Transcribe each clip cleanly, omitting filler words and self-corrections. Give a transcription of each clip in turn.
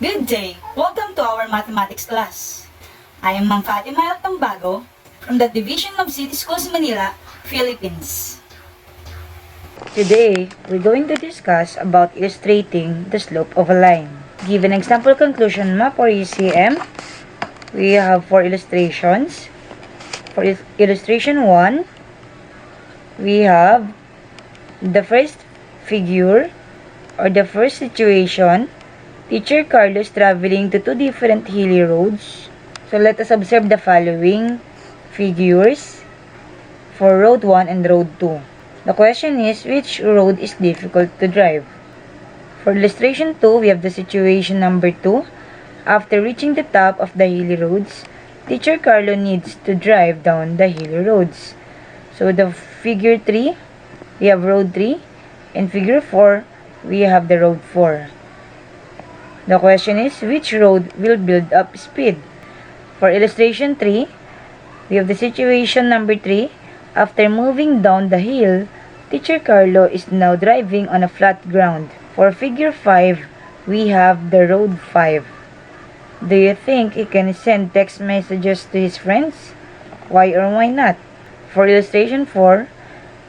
Good day! Welcome to our mathematics class. I am Ma'am Fatima Tambago from the Division of City Schools Manila, Philippines. Today, we're going to discuss about illustrating the slope of a line. Give an example conclusion map or ECM. We have 4 illustrations. For illustration 1, we have the first figure or the first situation. Teacher Carlos traveling to 2 different hilly roads. So let us observe the following figures for road 1 and road 2. The question is, which road is difficult to drive? For illustration 2, we have the situation number 2. After reaching the top of the hilly roads, Teacher Carlo needs to drive down the hilly roads. So the figure 3, we have road 3. In figure 4, we have the road 4. The question is, which road will build up speed? For illustration 3, we have the situation number 3. After moving down the hill, Teacher Carlo is now driving on a flat ground. For figure 5, we have the road 5. Do you think he can send text messages to his friends? Why or why not? For illustration 4,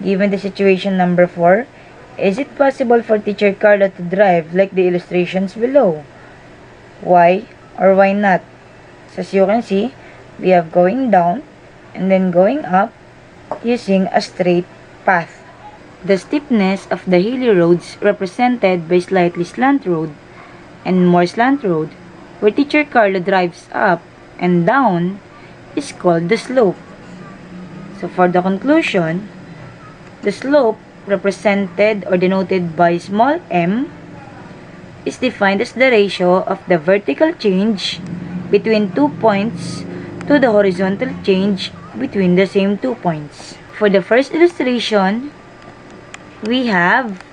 given the situation number 4, is it possible for Teacher Carlo to drive like the illustrations below? Why or why not? So as you can see, we have going down and then going up using a straight path. The steepness of the hilly roads represented by slightly slant road and more slant road, where Teacher Carlo drives up and down, is called the slope. So for the conclusion, the slope represented or denoted by small m is defined as the ratio of the vertical change between 2 points to the horizontal change between the same 2 points. For the first illustration, we have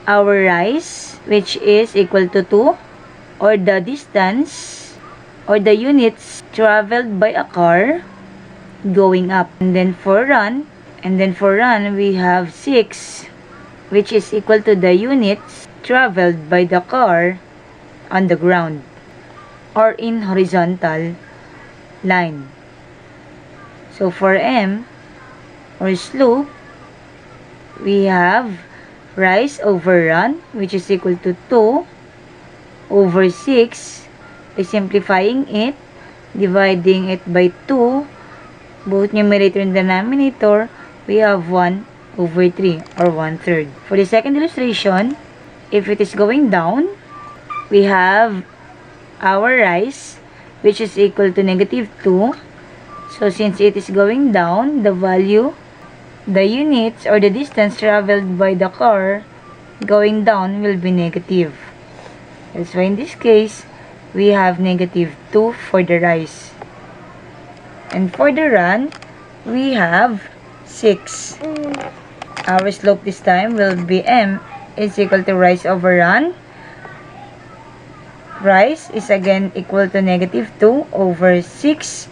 our rise, which is equal to 2, or the distance or the units traveled by a car going up. And then for run, we have 6, which is equal to the units traveled by the car on the ground or in horizontal line. So for m or slope, we have rise over run, which is equal to 2 over 6. By simplifying it, dividing it by 2, both numerator and denominator, we have 1 over 3 or 1/3. For the second illustration, if it is going down, we have our rise, which is equal to -2. So since it is going down, the value, the units or the distance traveled by the car going down will be negative. That's why in this case, we have -2 for the rise. And for the run, we have 6. Our slope this time will be m is equal to rise over run. Rise is again equal to -2 over 6,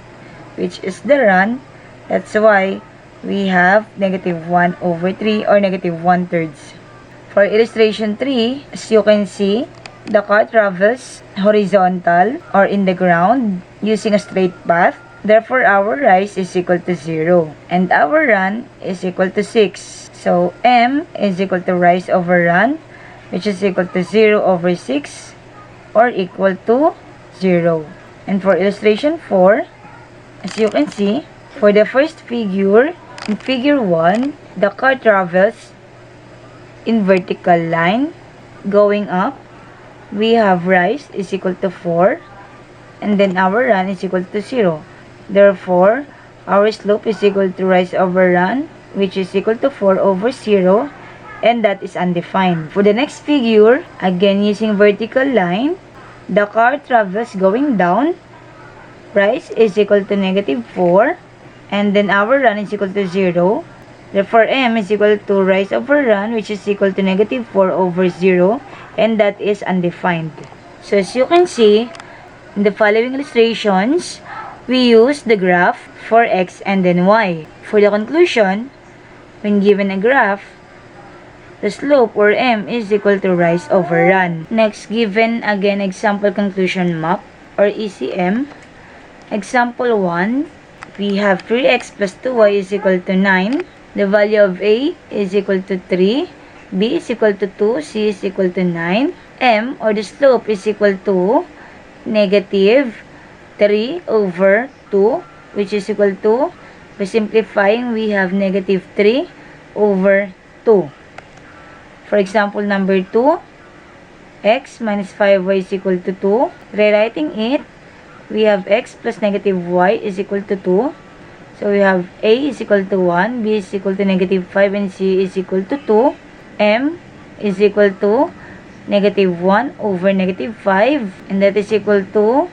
which is the run. That's why we have -1 over 3 or -1/3. For illustration 3, as you can see, the car travels horizontal or in the ground using a straight path. Therefore, our rise is equal to 0 and our run is equal to 6. So, m is equal to rise over run, which is equal to 0 over 6 or equal to 0. And for illustration 4, as you can see, for the first figure, in figure 1, the car travels in vertical line going up. We have rise is equal to 4 and then our run is equal to 0. Therefore, our slope is equal to rise over run, which is equal to 4 over 0, and that is undefined. For the next figure, again using vertical line, the car travels going down. Rise is equal to -4, and then our run is equal to 0. Therefore, m is equal to rise over run, which is equal to -4 over 0, and that is undefined. So as you can see, in the following illustrations, we use the graph for x and then y. For the conclusion, when given a graph, the slope or m is equal to rise over run. Next, given again example conclusion map or ECM. Example 1, we have 3x plus 2y is equal to 9. The value of a is equal to 3, b is equal to 2, c is equal to 9. M or the slope is equal to negative 3 over 2, which is equal to, by simplifying, we have negative 3 over 2. For example number 2, x minus 5y is equal to 2. Rewriting it, we have x plus negative y is equal to 2. So we have a is equal to 1, b is equal to negative 5, and c is equal to 2. M is equal to negative 1 over negative 5, and that is equal to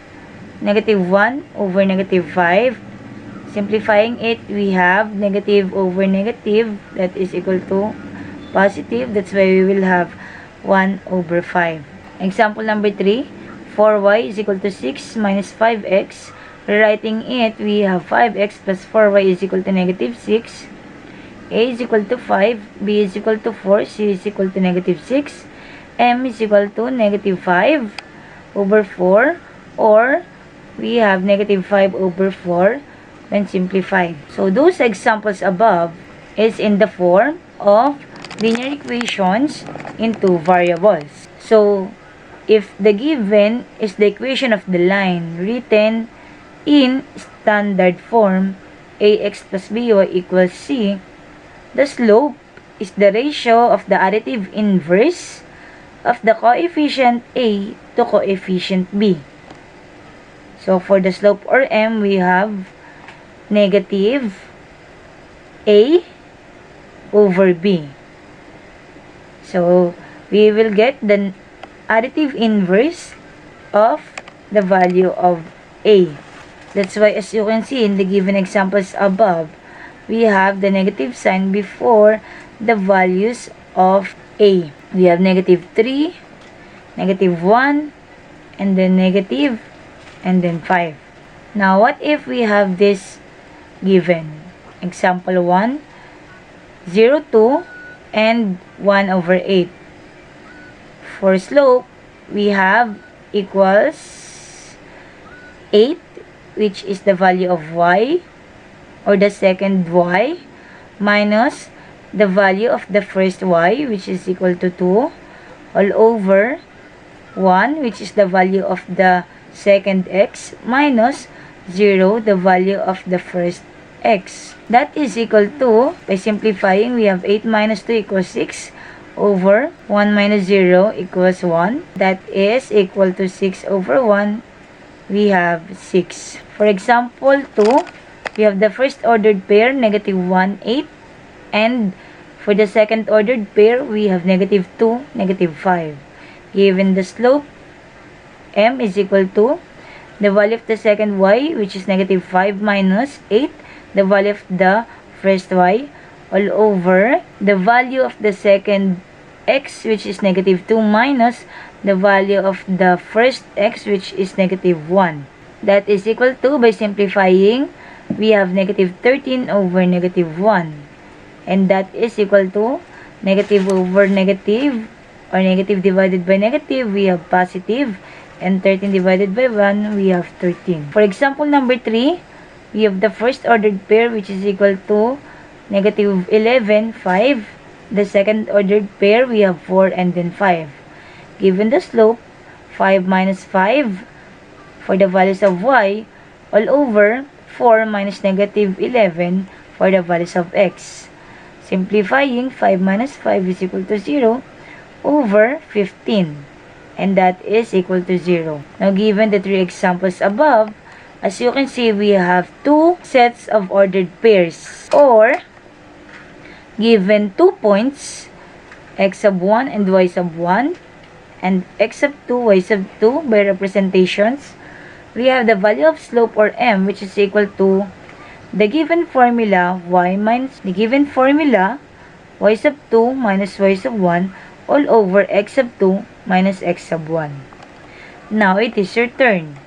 negative 1 over negative 5. Simplifying it, we have negative over negative, that is equal to positive. That's why we will have 1 over 5. Example number 3, 4y is equal to 6 minus 5x. Rewriting it, we have 5x plus 4y is equal to negative 6. A is equal to 5, b is equal to 4, c is equal to negative 6. M is equal to negative 5 over 4, or we have negative 5 over 4 when simplified. So those examples above is in the form of linear equations into variables. So if the given is the equation of the line written in standard form, ax plus by equals c, the slope is the ratio of the additive inverse of the coefficient a to coefficient b. So for the slope or m, we have negative a over b. So we will get the additive inverse of the value of a. That's why, as you can see in the given examples above, we have the negative sign before the values of a. We have negative 3, negative 1, and then negative, and then 5. Now, what if we have this given? Example 1, 0, 2, and 1 over 8. For slope, we have equals 8, which is the value of y, or the second y, minus the value of the first y, which is equal to 2, all over 1, which is the value of the second x, minus 0, the value of the first x. That is equal to, by simplifying, we have 8 minus 2 equals 6, over 1 minus 0 equals 1. That is equal to 6 over 1. We have 6. For example 2, we have the first ordered pair, negative 1, 8. And for the second ordered pair, we have negative 2, negative 5. Given the slope, m is equal to the value of the second y, which is negative 5 minus 8, the value of the first y, all over the value of the second x, which is negative 2, minus the value of the first x, which is negative 1. That is equal to, by simplifying, we have negative 13 over negative 1. And that is equal to negative over negative, or negative divided by negative, we have positive. And 13 divided by 1, we have 13. For example number 3, we have the first ordered pair, which is equal to negative 11, 5. The second ordered pair, we have 4 and then 5. Given the slope, 5 minus 5 for the values of y, all over 4 minus negative 11 for the values of x. Simplifying, 5 minus 5 is equal to 0 over 15. And that is equal to 0. Now, given the 3 examples above, as you can see, we have 2 sets of ordered pairs. Or, given 2 points, x sub 1 and y sub 1, and x sub 2, y sub 2 by representations, we have the value of slope or m, which is equal to the given formula y minus the given formula y sub 2 minus y sub 1 all over x sub 2 minus x sub 1. Now it is your turn.